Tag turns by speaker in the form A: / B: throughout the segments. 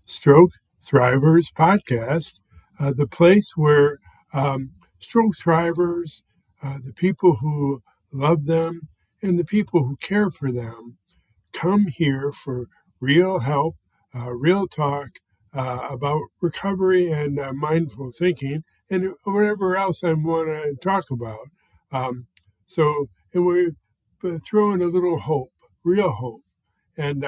A: Stroke Thrivors podcast, the place where stroke thrivers, the people who love them, and the people who care for them come here for real help, real talk about recovery and mindful thinking, and whatever else I want to talk about. And we throw in a little hope, real hope. And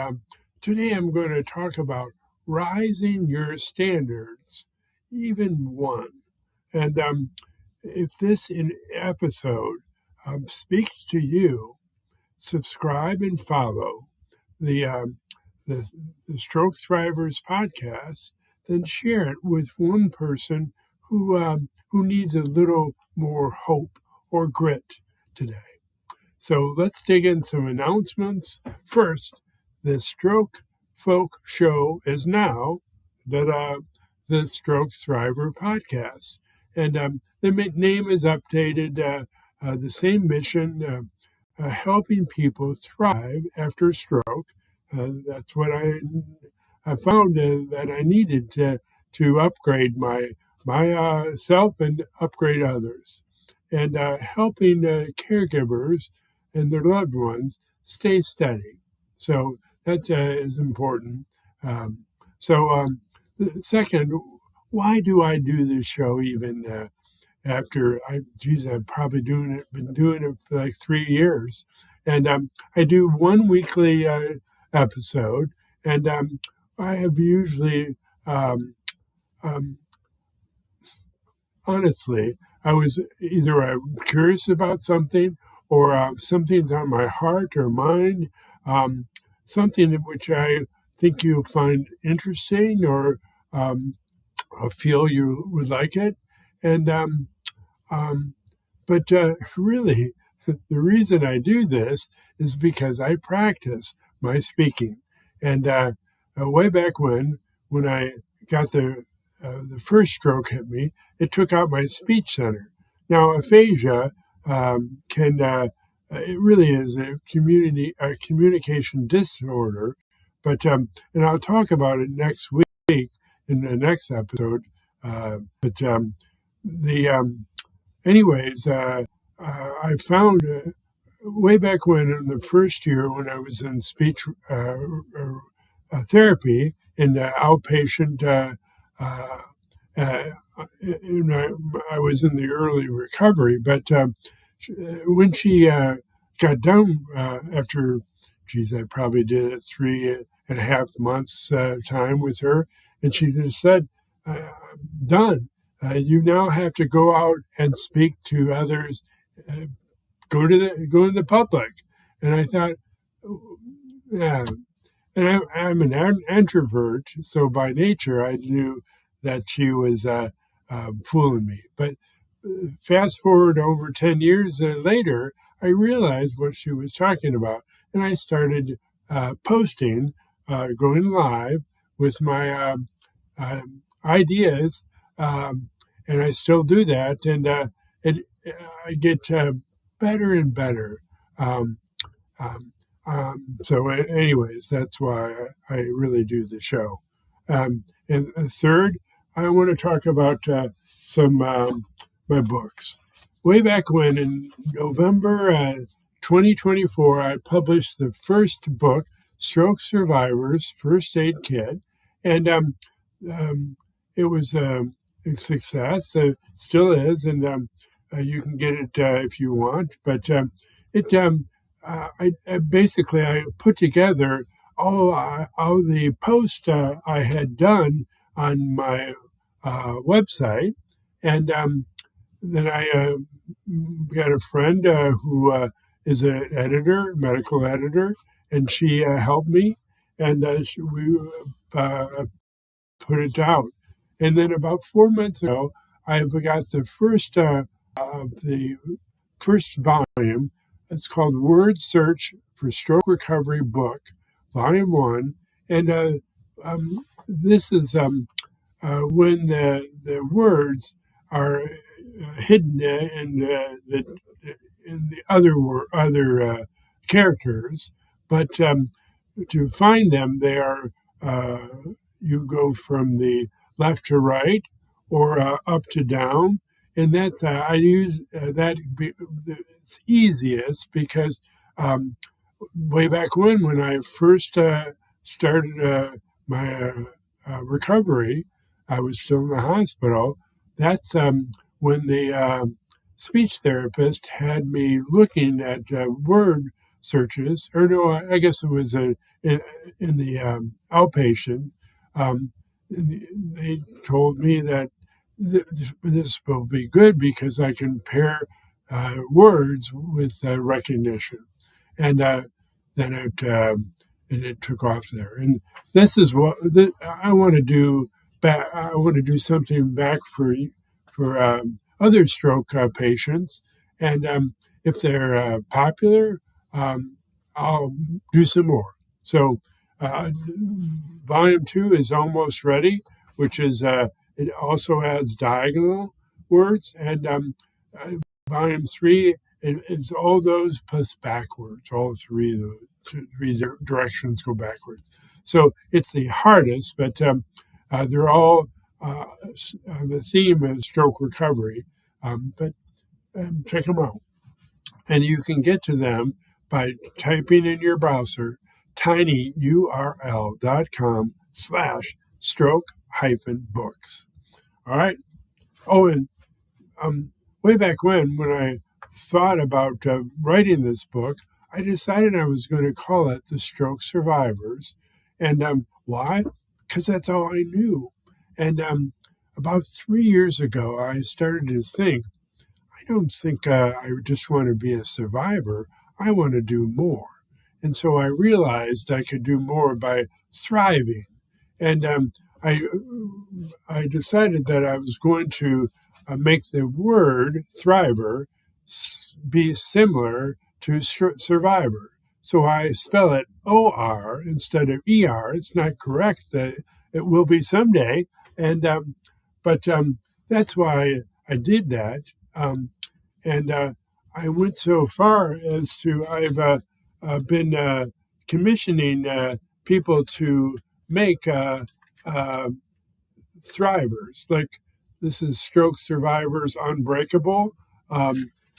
A: today I'm going to talk about rising your standards, even one. And if this episode speaks to you, subscribe and follow the, the Stroke Thrivers podcast, then share it with one person who needs a little more hope or grit today. So let's dig in some announcements. First, the Stroke Folk Show is now the Stroke Thriver podcast. And the name is updated, the same mission, helping people thrive after stroke. That's what I found that I needed to upgrade myself and upgrade others. And helping caregivers and their loved ones stay steady. So that is important. Second, why do I do this show even after I've probably been doing it for like 3 years. And I do one weekly episode, and I have usually, honestly, I was either curious about something or something's on my heart or mind, something which I think you'll find interesting or feel you would like it. And really, the reason I do this is because I practice my speaking. And way back when I got the first stroke hit me, it took out my speech center. Now, aphasia it really is a communication disorder, but and I'll talk about it next week in the next episode. I found way back when in the first year when I was in speech therapy in the outpatient, I was in the early recovery, but when she got done after, I probably did it 3.5 months time with her, and she just said, done. You now have to go out and speak to others, go to the public. And I thought, yeah. And I'm an introvert, so by nature I knew that she was fooling me. But fast forward over 10 years later, I realized what she was talking about, and I started posting, going live with my ideas, and I still do that, and I get better and better. Anyways, that's why I really do the show. And third, I want to talk about some my books. Way back when, in November 2024, I published the first book, Stroke Survivors First Aid Kit, and it was a success. Still is, and you can get it if you want. But I put together all the posts I had done on my website, and then I got a friend who is an editor, medical editor, and she helped me, and we put it out. And then about 4 months ago, I got the first volume. It's called Word Search for Stroke Recovery Book, Volume 1. And this is when the words are hidden in the other characters, but to find them, they are you go from the left to right or up to down. And that's I use that. It's easiest because way back when I first started my recovery, I was still in the hospital. That's when the speech therapist had me looking at word searches, or no, I guess it was in the outpatient. Um, they told me that this will be good because I can pair words with recognition, and then and it took off there. And this is what I want to do. I want to do something back for other stroke patients, and if they're popular, um, I'll do some more. So, volume 2 is almost ready, which is it also adds diagonal words, and uh, volume 3 is all those plus backwards. All three directions go backwards. So it's the hardest, but they're all on the theme of stroke recovery. But check them out. And you can get to them by typing in your browser tinyurl.com/stroke-books. All right. Oh, and way back when I thought about writing this book, I decided I was going to call it The Stroke Survivors. And why? Because that's all I knew. And about 3 years ago, I started to think, I don't think I just want to be a survivor. I want to do more. And so I realized I could do more by thriving. And I decided that I was going to make the word thriver be similar to survivor. So I spell it OR instead of ER. It's not correct. That it will be someday. And but that's why I did that. And I went so far as to been commissioning people to make Thrivors. Like this is Stroke Survivors Unbreakable.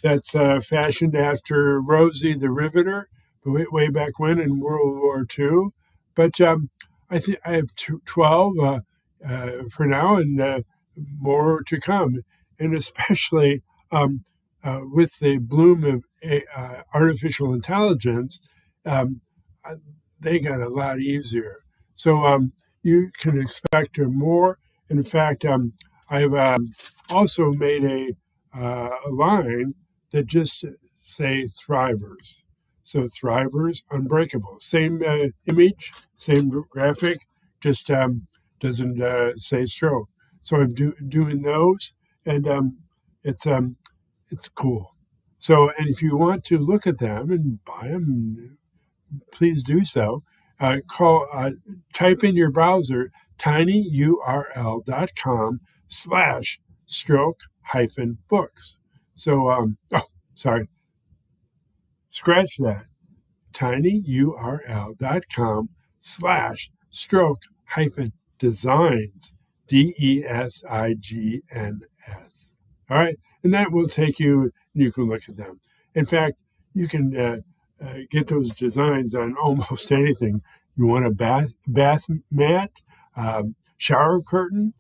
A: That's fashioned after Rosie the Riveter, way back when in World War II. But I think I have 12 for now, and more to come. And especially with the bloom of artificial intelligence, um, they got a lot easier. So you can expect more. In fact, I've also made a line that just say Thrivors. So Thrivors Unbreakable. Same image, same graphic, just doesn't say stroke. So I'm doing those, and it's cool. So, and if you want to look at them and buy them, please do so. Type in your browser tinyurl.com/stroke-books. So, sorry, scratch that. tinyurl.com/stroke-designs, DESIGNS. All right, and that will take you. You can look at them. In fact, you can get those designs on almost anything. You want a bath mat, shower curtain,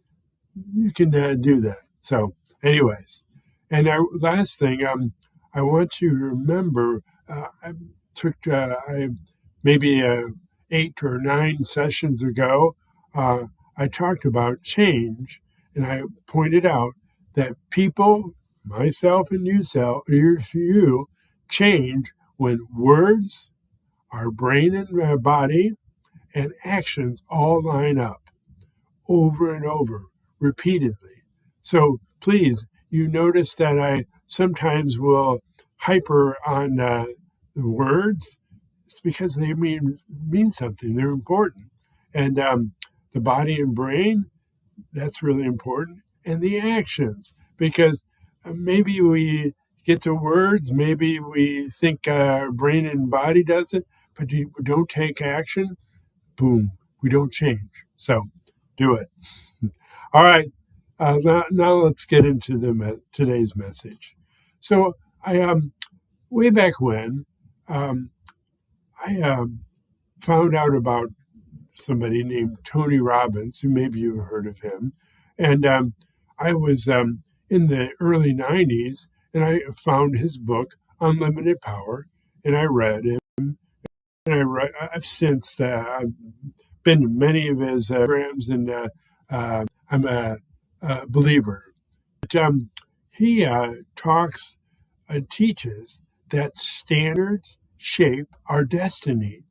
A: you can do that. So, anyways, and last thing, I want you to remember. I took maybe 8 or 9 sessions ago. I talked about change, and I pointed out that people, myself and you, change when words, our brain and body, and actions all line up over and over repeatedly. So please, you notice that I sometimes will hyper on the words. It's because they mean something. They're important. And the body and brain, that's really important. And the actions, because maybe we get to words, maybe we think our brain and body does it, but we don't take action, boom, we don't change. So Do it. All right. Now let's get into today's message. So way back when, um, I found out about somebody named Tony Robbins, who maybe you've heard of him. And I was in the early 90s, and I found his book, Unlimited Power, and I read it. And I've since I've been to many of his programs, and I'm a believer. But he talks and teaches that standards shape our destiny.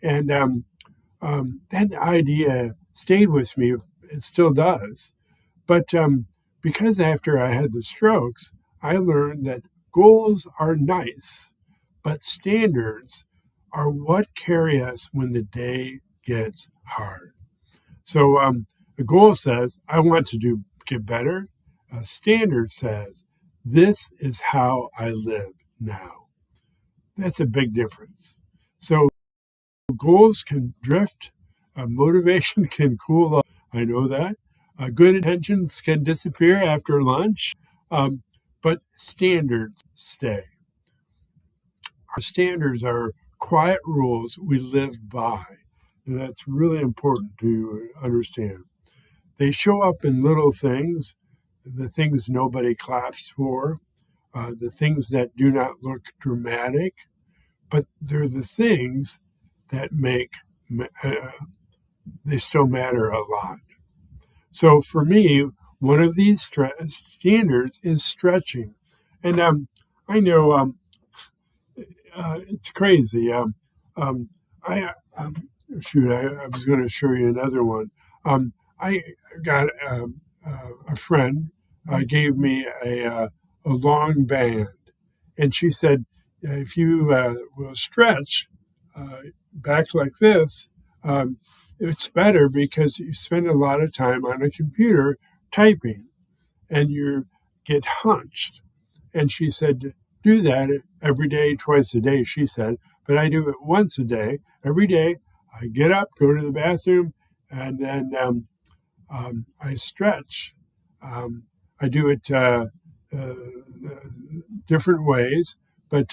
A: And that idea stayed with me. It still does. But because after I had the strokes, I learned that goals are nice, but standards are what carry us when the day gets hard. So a goal says, I want to get better. A standard says, this is how I live now. That's a big difference. So goals can drift, motivation can cool off. I know that. Good intentions can disappear after lunch, but standards stay. Our standards are quiet rules we live by, and that's really important to understand. They show up in little things, the things nobody claps for, the things that do not look dramatic, but they're the things that they still matter a lot. So for me, one of these standards is stretching. And I know it's crazy. I was going to show you another one. I got a friend gave me a long band, and she said, if you will stretch back like this, it's better because you spend a lot of time on a computer typing and you get hunched. And she said, do that every day, twice a day, she said, but I do it once a day. Every day, I get up, go to the bathroom, and then I stretch. I do it different ways, but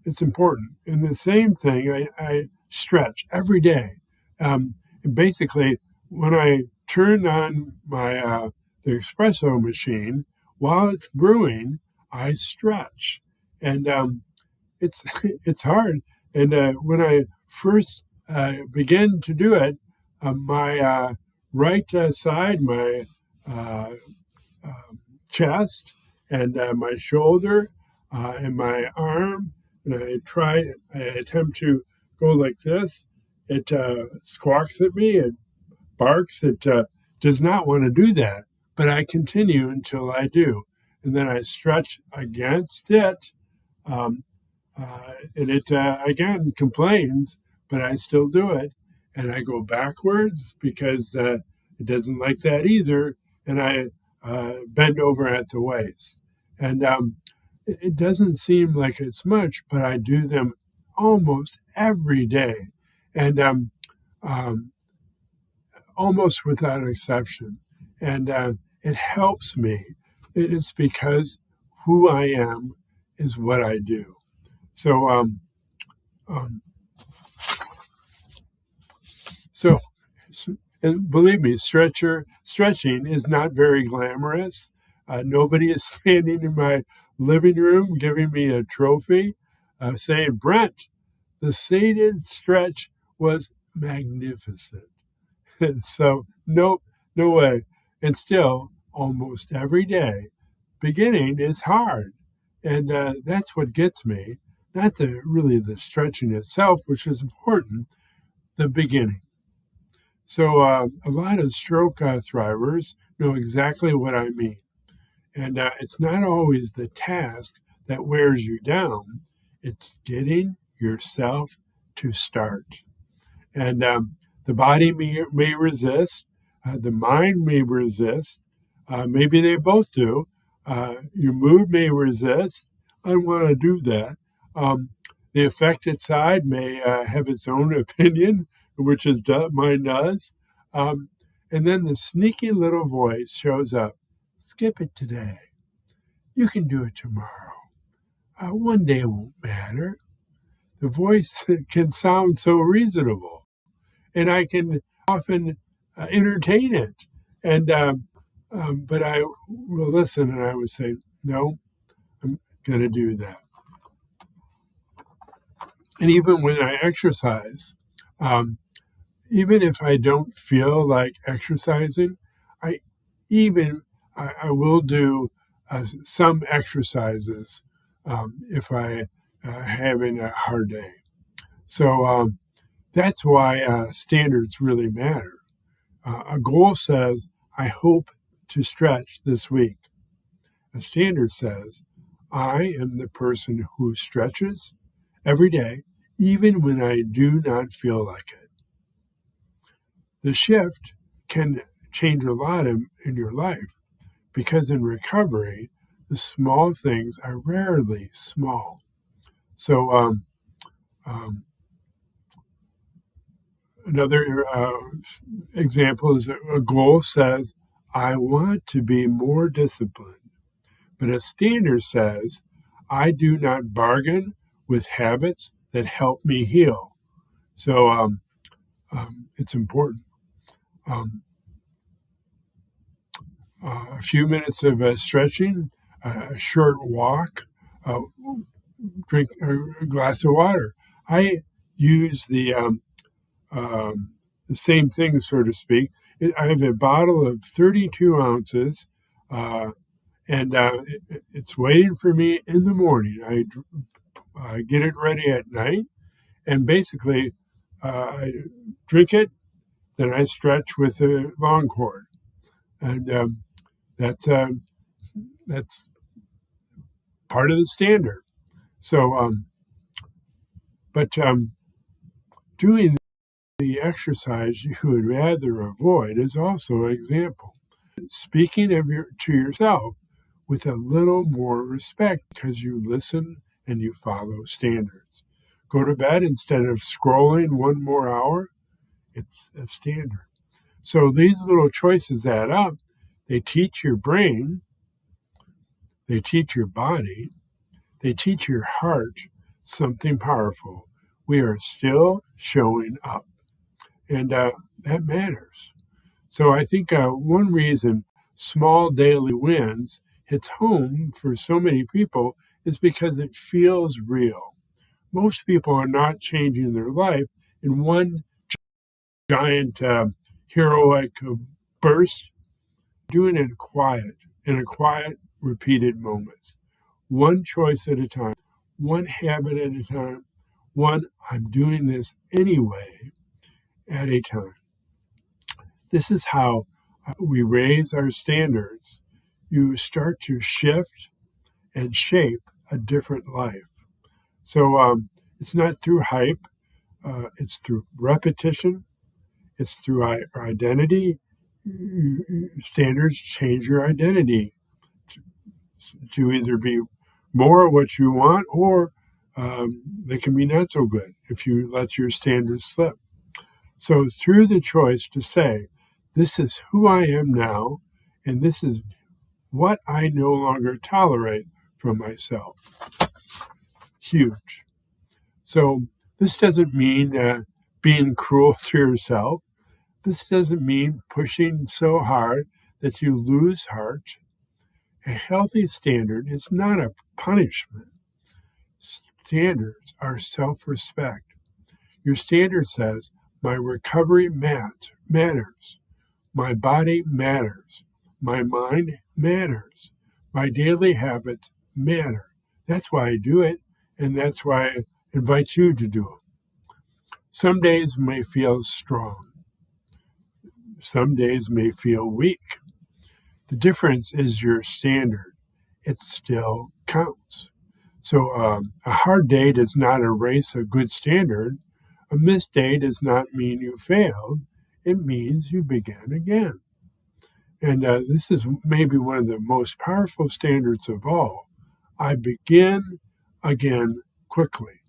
A: it's important. And the same thing, I stretch every day. And basically, when I turn on my the espresso machine, while it's brewing, I stretch, and it's it's hard. And when I first began to do it, my right side, my chest, and my shoulder, and my arm, and I attempt to go like this. It squawks at me, it barks, it does not want to do that, but I continue until I do. And then I stretch against it, and it again complains, but I still do it. And I go backwards because it doesn't like that either, and I bend over at the waist. And it doesn't seem like it's much, but I do them almost every day. And almost without exception. And it helps me. It's because who I am is what I do. So, and believe me, stretching is not very glamorous. Nobody is standing in my living room giving me a trophy, saying, Brent, the seated stretch was magnificent. So, nope, no way. And still, almost every day, beginning is hard. And that's what gets me, not really the stretching itself, which is important, the beginning. So a lot of stroke thrivers know exactly what I mean. And it's not always the task that wears you down. It's getting yourself to start. And the body may resist. The mind may resist. Maybe they both do. Your mood may resist. I don't want to do that. The affected side may have its own opinion, which is mine does. And then the sneaky little voice shows up. Skip it today. You can do it tomorrow. One day won't matter. The voice can sound so reasonable, and I can often entertain it. And but I will listen, and I would say, no, I'm going to do that. And even when I exercise, even if I don't feel like exercising, I will do some exercises if I having a hard day. So that's why standards really matter. A goal says, I hope to stretch this week. A standard says, I am the person who stretches every day, even when I do not feel like it. The shift can change a lot in your life because in recovery, the small things are rarely small. So another example is a goal says, I want to be more disciplined. But a standard says, I do not bargain with habits that help me heal. So it's important. A few minutes of stretching, a short walk, drink a glass of water. I use the same thing, so to speak. I have a bottle of 32 ounces, and it's waiting for me in the morning. I get it ready at night, and basically I drink it, then I stretch with a long cord. And that's part of the standard. So, but doing the exercise you would rather avoid is also an example. Speaking to yourself with a little more respect because you listen and you follow standards. Go to bed instead of scrolling one more hour. It's a standard. So these little choices add up. They teach your brain, they teach your body, they teach your heart something powerful. We are still showing up, and that matters. So I think one reason small daily wins hits home for so many people is because it feels real. Most people are not changing their life in one giant heroic burst, doing it in a quiet, repeated moments. One choice at a time, one habit at a time, one I'm doing this anyway at a time. This is how we raise our standards. You start to shift and shape a different life. So it's not through hype, it's through repetition, it's through our identity. Standards change your identity to either be more what you want or they can be not so good if you let your standards slip. So it's through the choice to say, this is who I am now, and this is what I no longer tolerate from myself. Huge. So this doesn't mean being cruel to yourself. This doesn't mean pushing so hard that you lose heart. A healthy standard is not a punishment. Standards are self-respect. Your standard says, my recovery matters. My body matters. My mind matters. My daily habits matter. That's why I do it, and that's why I invite you to do it. Some days may feel strong. Some days may feel weak. The difference is your standard. It still counts. So a hard day does not erase a good standard. A missed day does not mean you failed. It means you began again. And this is maybe one of the most powerful standards of all. I begin again quickly.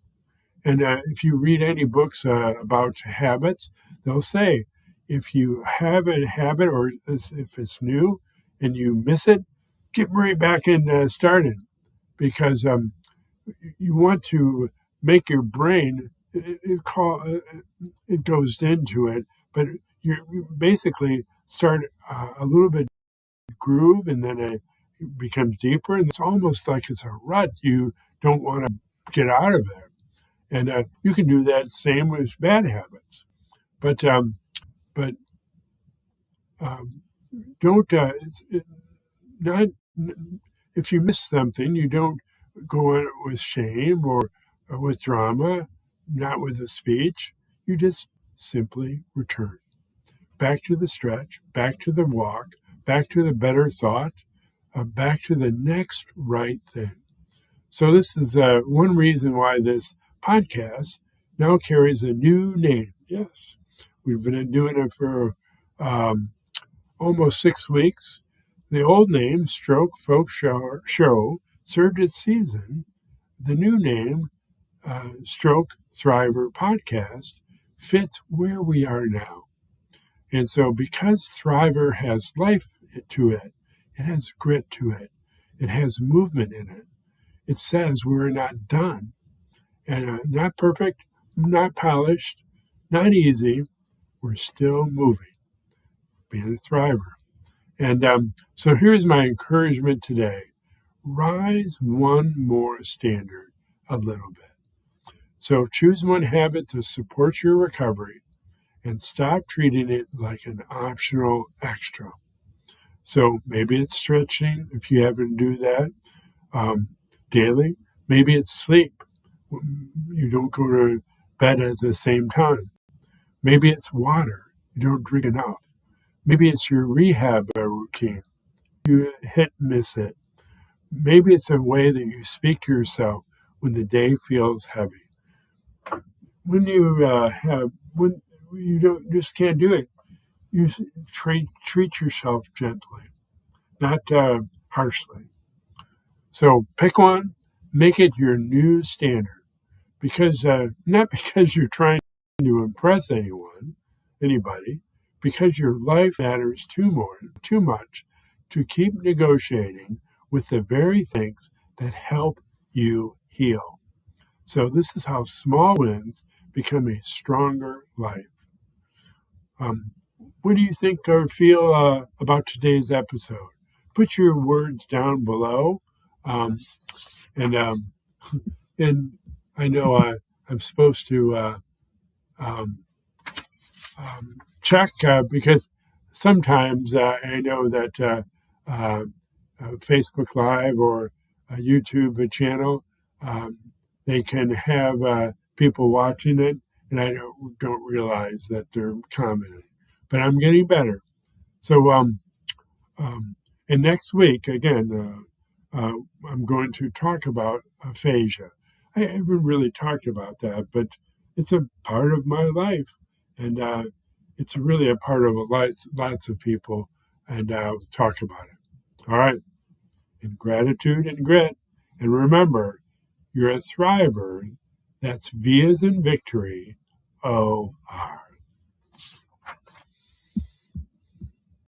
A: And if you read any books about habits, they'll say, if you have a habit or if it's new and you miss it, get right back and started because you want to make your brain, it goes into it, but you basically start a little bit groove and then it becomes deeper and it's almost like it's a rut. You don't want to get out of it. And you can do that same with bad habits. But but don't not if you miss something, you don't go on it with shame or with drama, not with a speech. You just simply return back to the stretch, back to the walk, back to the better thought, back to the next right thing. So this is one reason why this podcast now carries a new name. Yes, we've been doing it for almost 6 weeks. The old name, Stroke Folk Show, served its season. The new name, Stroke Thriver Podcast, fits where we are now. And so because Thriver has life to it, it has grit to it, it has movement in it, it says we're not done. And not perfect, not polished, not easy, we're still moving, being a Thriver. And so here's my encouragement today. Rise one more standard a little bit. So choose one habit to support your recovery and stop treating it like an optional extra. So maybe it's stretching if you haven't do that daily. Maybe it's sleep. You don't go to bed at the same time. Maybe it's water. You don't drink enough. Maybe it's your rehab routine. You hit and miss it. Maybe it's a way that you speak to yourself when the day feels heavy. When when you don't just can't do it, you treat yourself gently, not harshly. So pick one, make it your new standard, because not because you're trying to impress anybody, because your life matters too much to keep negotiating with the very things that help you heal. So this is how small wins become a stronger life. What do you think or feel about today's episode? Put your words down below. And and I know I'm supposed to check because sometimes I know that Facebook Live or a YouTube channel, they can have people watching it, and I don't realize that they're commenting. But I'm getting better. So, and next week, again, I'm going to talk about aphasia. I haven't really talked about that, but it's a part of my life. And it's really a part of lots of people, and I'll talk about it. All right. In gratitude and grit. And remember, you're a thriver. That's V as in victory, O-R.